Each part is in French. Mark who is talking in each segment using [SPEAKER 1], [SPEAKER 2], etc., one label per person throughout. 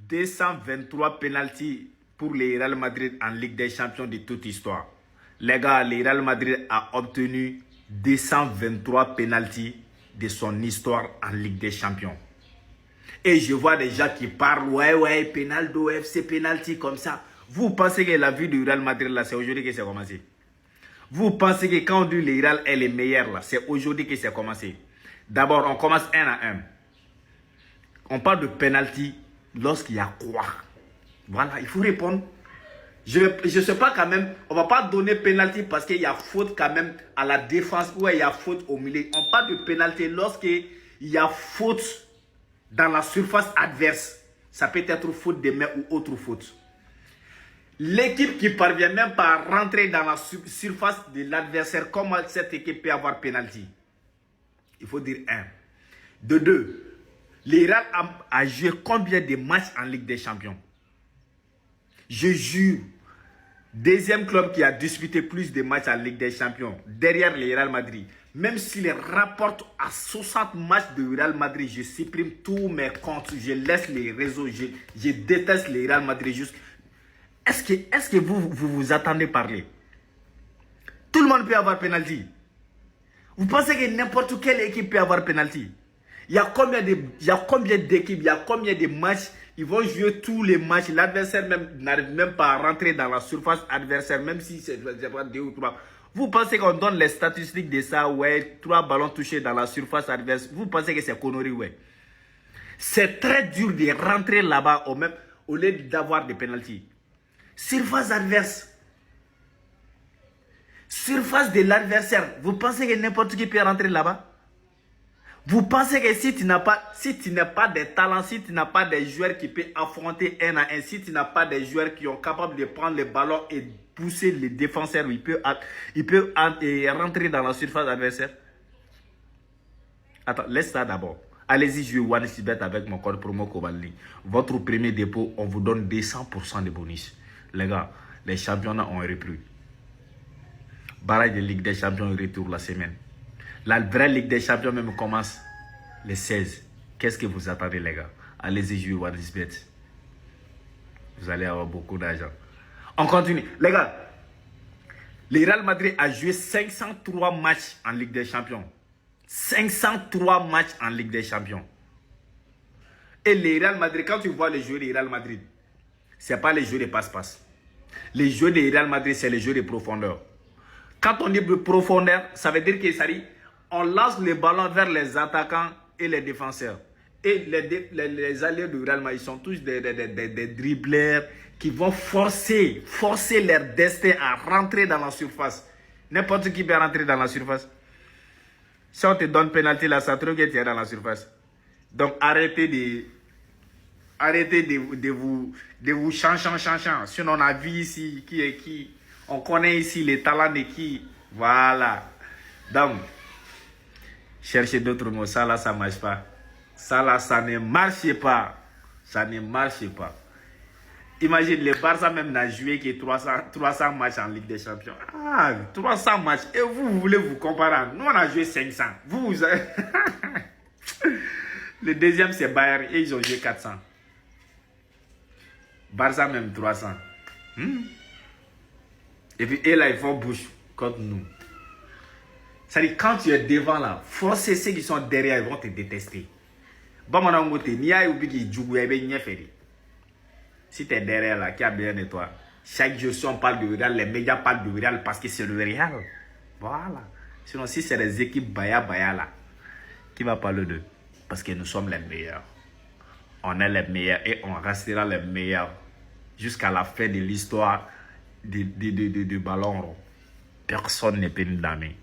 [SPEAKER 1] 223 pénaltys pour le Real Madrid en Ligue des Champions de toute histoire. Les gars, le Real Madrid a obtenu 223 pénaltys de son histoire en Ligue des Champions. Et je vois des gens qui parlent, ouais, pénaldo, FC pénalty comme ça. Vous pensez que la vie du Real Madrid, là, c'est aujourd'hui que c'est commencé? Vous pensez que quand on dit le Real est le meilleur, là, c'est aujourd'hui que c'est commencé? D'abord, on commence 1 à 1. On parle de pénalty lorsqu'il y a quoi? Voilà, il faut répondre. Je ne sais pas quand même, on ne va pas donner pénalty parce qu'il y a faute quand même à la défense ou il y a faute au milieu. On parle de pénalty lorsqu'il y a faute dans la surface adverse. Ça peut être faute de main ou autre faute. L'équipe qui parvient même pas à rentrer dans la surface de l'adversaire, comment cette équipe peut avoir pénalty? Il faut dire 1. De 2, le Real a joué combien de matchs en Ligue des Champions? Je jure, deuxième club qui a disputé plus de matchs en Ligue des Champions, derrière le Real Madrid. Même s'il rapporte à 60 matchs de Real Madrid, je supprime tous mes comptes, je laisse les réseaux, je déteste le Real Madrid. Est-ce que vous attendez parler? Tout le monde peut avoir pénalty. Vous pensez que n'importe quelle équipe peut avoir pénalty? Il y a combien d'équipes, il y a combien de matchs? Ils vont jouer tous les matchs. L'adversaire n'arrive même pas à rentrer dans la surface adversaire, même si c'est 2 ou 3. Vous pensez qu'on donne les statistiques de ça, ouais, 3 ballons touchés dans la surface adverse? Vous pensez que c'est connerie, ouais? C'est très dur de rentrer là-bas au lieu d'avoir des pénaltys. Surface adverse. Surface de l'adversaire. Vous pensez que n'importe qui peut rentrer là-bas? Vous pensez que si tu n'as pas de talent, si tu n'as pas des joueurs qui peuvent affronter 1 à 1, si tu n'as pas des joueurs qui sont capables de prendre le ballon et pousser les défenseurs, il peut rentrer dans la surface adversaire? Attends, laisse ça d'abord. Allez-y jouer OneXBet avec mon code promo Kobalini. Votre premier dépôt, on vous donne 200% de bonus. Les gars, les championnats ont repris. Barrage de Ligue des Champions retour la semaine. La vraie Ligue des Champions même commence le 16. Qu'est-ce que vous attendez, les gars? Allez-y jouer OneXBet. Vous allez avoir beaucoup d'argent. On continue. Les gars, le Real Madrid a joué 503 matchs en Ligue des Champions. 503 matchs en Ligue des Champions. Et le Real Madrid, quand tu vois les joueurs du Real Madrid, ce n'est pas les jeux de passe-passe. Les jeux du Real Madrid, c'est les jeux de profondeur. Quand on dit de profondeur, ça veut dire qu'on lance le ballon vers les attaquants et les défenseurs. Et les alliés du Real Madrid, ils sont tous des dribbleurs qui vont forcer leur destin à rentrer dans la surface. N'importe qui peut rentrer dans la surface. Si on te donne pénalty là, ça trouve que tu es dans la surface. Donc arrêtez de vous changer. Sinon on a vu ici qui est qui. On connaît ici les talents de qui. Voilà. Donc, cherchez d'autres mots. Ça là, ça ne marche pas. Ça là, ça ne marche pas. Ça ne marche pas. Imagine, le Barça même n'a joué que 300 matchs en Ligue des Champions. Ah, 300 matchs. Et vous voulez vous comparer. Nous, on a joué 500. Vous avez... Le deuxième, c'est Bayern. Et ils ont joué 400. Barça même 300. Et puis, là, ils font bouche contre nous. C'est-à-dire, quand tu es devant là, forcez ceux qui sont derrière, ils vont te détester. Si tu es derrière là, qui a besoin de toi? Chaque jour, si on parle du Real, les médias parlent du Real parce que c'est le Real. Voilà. Sinon, si c'est les équipes Baya là, qui va parler d'eux? Parce que nous sommes les meilleurs. On est les meilleurs et on restera les meilleurs jusqu'à la fin de l'histoire du ballon rond. Personne ne peut nous damer.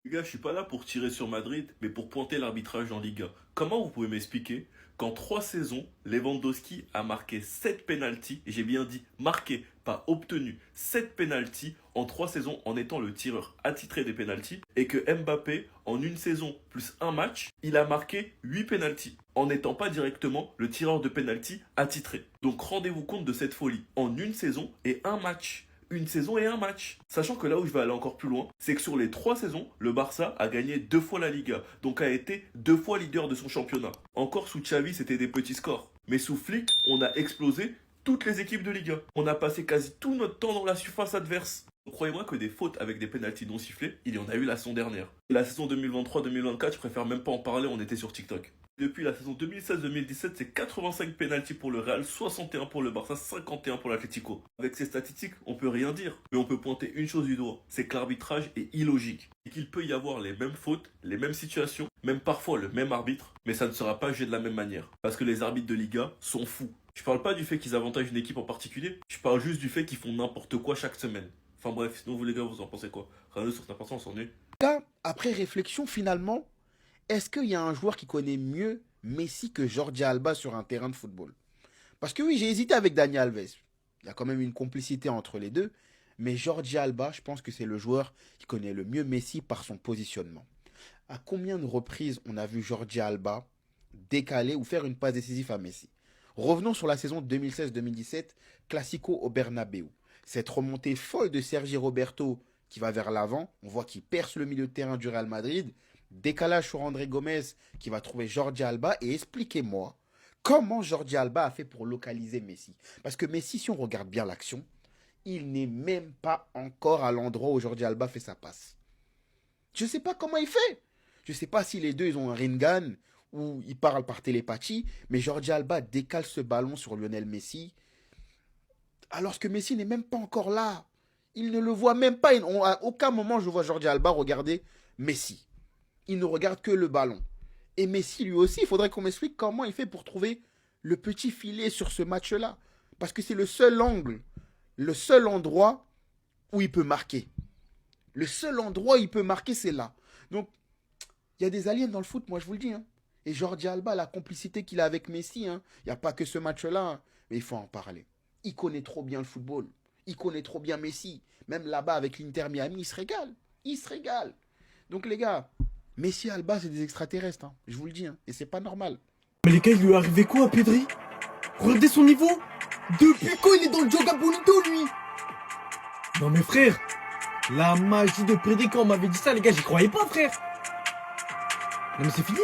[SPEAKER 2] Les gars, je suis pas là pour tirer sur Madrid, mais pour pointer l'arbitrage en Ligue 1. Comment vous pouvez m'expliquer qu'en 3 saisons, Lewandowski a marqué 7 pénaltys, et j'ai bien dit marqué, pas obtenu, 7 pénaltys en 3 saisons en étant le tireur attitré des pénaltys, et que Mbappé, en une saison plus un match, il a marqué 8 pénaltys, en n'étant pas directement le tireur de pénaltys attitré. Donc rendez-vous compte de cette folie. En une saison et un match, une saison et un match. Sachant que là où je vais aller encore plus loin, c'est que sur les 3 saisons, le Barça a gagné 2 fois la Liga, donc a été 2 fois leader de son championnat. Encore sous Xavi, c'était des petits scores. Mais sous Flick, on a explosé toutes les équipes de Liga. On a passé quasi tout notre temps dans la surface adverse. Croyez-moi que des fautes avec des pénaltys non sifflés, il y en a eu la saison dernière. La saison 2023-2024, je préfère même pas en parler, on était sur TikTok. Depuis la saison 2016-2017, c'est 85 pénaltys pour le Real, 61 pour le Barça, 51 pour l'Atlético. Avec ces statistiques, on peut rien dire, mais on peut pointer une chose du doigt, c'est que l'arbitrage est illogique. Et qu'il peut y avoir les mêmes fautes, les mêmes situations, même parfois le même arbitre, mais ça ne sera pas jugé de la même manière. Parce que les arbitres de Liga sont fous. Je parle pas du fait qu'ils avantagent une équipe en particulier, je parle juste du fait qu'ils font n'importe quoi chaque semaine. Enfin bref, sinon vous les gars, vous en pensez quoi? Rien sur ta personne, on s'ennuie.
[SPEAKER 3] Là, après réflexion, finalement, est-ce qu'il y a un joueur qui connaît mieux Messi que Jordi Alba sur un terrain de football? Parce que oui, j'ai hésité avec Dani Alves. Il y a quand même une complicité entre les deux. Mais Jordi Alba, je pense que c'est le joueur qui connaît le mieux Messi par son positionnement. À combien de reprises on a vu Jordi Alba décaler ou faire une passe décisive à Messi? Revenons sur la saison 2016-2017, Classico au Bernabéu. Cette remontée folle de Sergi Roberto qui va vers l'avant, on voit qu'il perce le milieu de terrain du Real Madrid. Décalage sur André Gomez qui va trouver Jordi Alba. Et expliquez-moi comment Jordi Alba a fait pour localiser Messi. Parce que Messi, si on regarde bien l'action, il n'est même pas encore à l'endroit où Jordi Alba fait sa passe. Je ne sais pas comment il fait. Je ne sais pas si les deux ils ont un ringan ou ils parlent par télépathie. Mais Jordi Alba décale ce ballon sur Lionel Messi. Alors que Messi n'est même pas encore là. Il ne le voit même pas. À aucun moment je vois Jordi Alba regarder Messi. Il ne regarde que le ballon. Et Messi lui aussi, il faudrait qu'on m'explique comment il fait pour trouver le petit filet sur ce match-là. Parce que c'est le seul angle, le seul endroit où il peut marquer. Le seul endroit où il peut marquer, c'est là. Donc, il y a des aliens dans le foot, moi je vous le dis. Hein. Et Jordi Alba, la complicité qu'il a avec Messi, il n'y a pas que ce match-là. Hein. Mais il faut en parler. Il connaît trop bien le football. Il connaît trop bien Messi. Même là-bas avec l'Inter Miami, il se régale. Il se régale. Donc les gars, Messi et Alba, c'est des extraterrestres. Hein. Je vous le dis. Hein. Et c'est pas normal.
[SPEAKER 4] Mais les gars, il lui est arrivé quoi à Pedri? Regardez son niveau. Depuis quand il est dans le Joga Bonito, lui? Non mais frère, la magie de Pedri, quand on m'avait dit ça, les gars, j'y croyais pas, frère. Non mais c'est fini.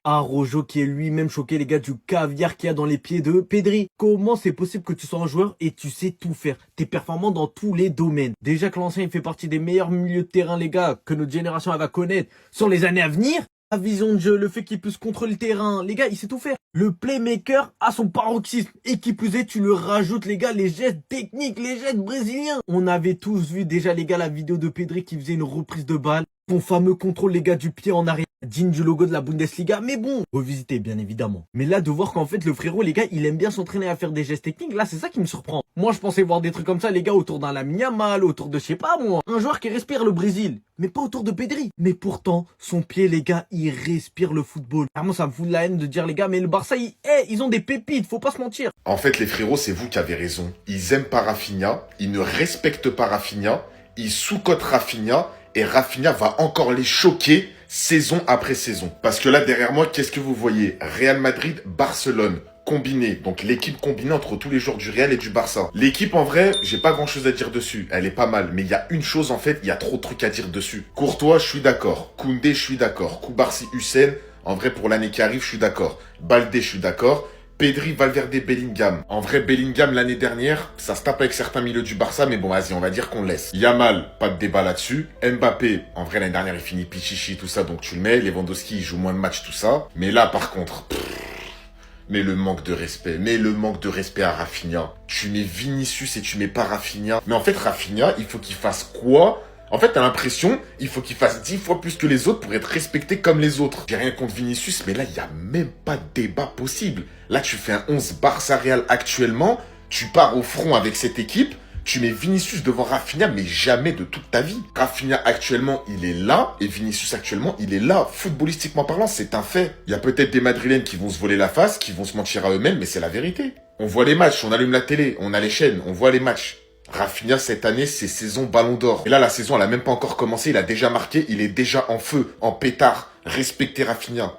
[SPEAKER 4] Araujo qui est lui-même choqué, les gars, du caviar qu'il y a dans les pieds de Pedri. Comment c'est possible que tu sois un joueur et tu sais tout faire? T'es performant dans tous les domaines. Déjà que l'ancien, il fait partie des meilleurs milieux de terrain, les gars, que notre génération elle va connaître sur les années à venir. La vision de jeu, le fait qu'il puisse contrôler le terrain, les gars, il sait tout faire. Le playmaker a son paroxysme. Et qui plus est, tu le rajoutes, les gars, les gestes techniques, les gestes brésiliens. On avait tous vu déjà, les gars, la vidéo de Pedri qui faisait une reprise de balle. Son fameux contrôle, les gars, du pied en arrière, digne du logo de la Bundesliga. Mais bon, revisiter, bien évidemment. Mais là, de voir qu'en fait, le frérot, les gars, il aime bien s'entraîner à faire des gestes techniques, là, c'est ça qui me surprend. Moi, je pensais voir des trucs comme ça, les gars, autour d'un Lamine Yamal, autour de, je sais pas, moi, un joueur qui respire le Brésil. Mais pas autour de Pedri. Mais pourtant, son pied, les gars, il respire le football. Vraiment, ça me fout de la haine de dire, les gars, mais le Barça, ils ont des pépites, faut pas se mentir.
[SPEAKER 5] En fait, les frérots, c'est vous qui avez raison. Ils aiment pas Rafinha, ils ne respectent pas Rafinha, ils sous-cotent Rafinha, et Rafinha va encore les choquer saison après saison. Parce que là, derrière moi, qu'est-ce que vous voyez? Real Madrid, Barcelone, combiné. Donc l'équipe combinée entre tous les joueurs du Real et du Barça. L'équipe, en vrai, j'ai pas grand-chose à dire dessus. Elle est pas mal. Mais il y a une chose, en fait, il y a trop de trucs à dire dessus. Courtois, je suis d'accord. Koundé, je suis d'accord. Koubarsi, Hussein, en vrai, pour l'année qui arrive, je suis d'accord. Baldé, je suis d'accord. Pedri, Valverde, Bellingham. En vrai, Bellingham, l'année dernière, ça se tape avec certains milieux du Barça, mais bon, vas-y, on va dire qu'on laisse. Yamal, pas de débat là-dessus. Mbappé, en vrai, l'année dernière, il finit pichichi, tout ça, donc tu le mets. Lewandowski, il joue moins de matchs, tout ça. Mais là, par contre, mais le manque de respect à Rafinha. Tu mets Vinicius et tu mets pas Rafinha. Mais en fait, Rafinha, il faut qu'il fasse quoi? En fait, t'as l'impression, il faut qu'il fasse 10 fois plus que les autres pour être respecté comme les autres. J'ai rien contre Vinicius, mais là, il n'y a même pas de débat possible. Là, tu fais un 11 Barça Real actuellement, tu pars au front avec cette équipe, tu mets Vinicius devant Rafinha, mais jamais de toute ta vie. Rafinha actuellement, il est là, et Vinicius actuellement, il est là. Footballistiquement parlant, c'est un fait. Il y a peut-être des Madrilènes qui vont se voler la face, qui vont se mentir à eux-mêmes, mais c'est la vérité. On voit les matchs, on allume la télé, on a les chaînes, on voit les matchs. Rafinha, cette année, c'est saison Ballon d'Or. Et là, la saison, elle a même pas encore commencé. Il a déjà marqué. Il est déjà en feu, en pétard. Respectez Rafinha.